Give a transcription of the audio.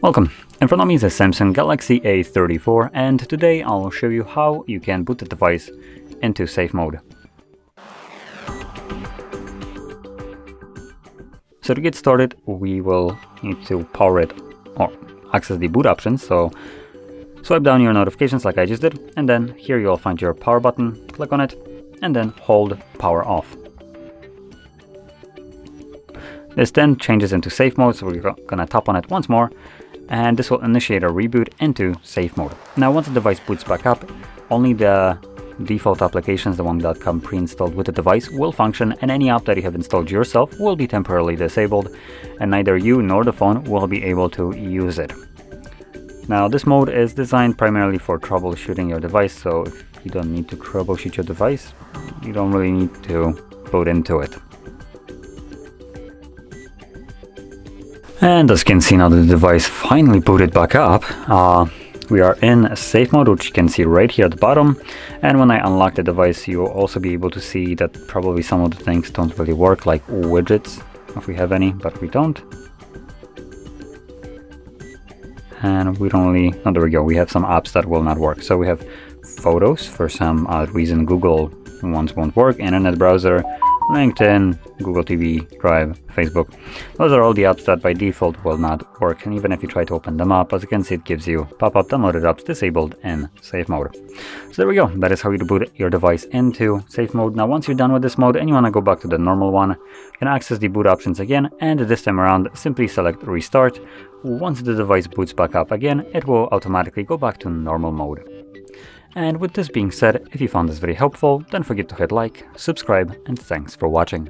Welcome, in front of me is a Samsung Galaxy A34 and today I'll show you how you can boot the device into safe mode. So to get started we will need to power it or access the boot options. So swipe down your notifications like I just did, and then here you'll find your power button, click on it and then hold power off. This then changes into safe mode, so we're gonna tap on it once more and this will initiate a reboot into safe mode. Now once the device boots back up, only the default applications, the one that come pre-installed with the device, will function, and any app that you have installed yourself will be temporarily disabled and neither you nor the phone will be able to use it. Now this mode is designed primarily for troubleshooting your device, so if you don't need to troubleshoot your device, you don't really need to boot into it. And as you can see, now the device finally booted back up. We are in safe mode, which you can see right here at the bottom, and when I unlock the device you'll also be able to see that probably some of the things don't really work, like widgets, if we have any, but we don't. And we don't really, oh there we go, we have some apps that will not work. So we have photos, for some odd reason Google ones won't work, internet browser, LinkedIn, Google TV, Drive, Facebook. Those are all the apps that by default will not work, and even if you try to open them up, as you can see, it gives you pop-up downloaded apps disabled in safe mode. So there we go, that is how you boot your device into safe mode. Now once you're done with this mode and you want to go back to the normal one, you can access the boot options again, and this time around simply select restart. Once the device boots back up again, it will automatically go back to normal mode. And with this being said, if you found this very helpful, don't forget to hit like, subscribe, and thanks for watching.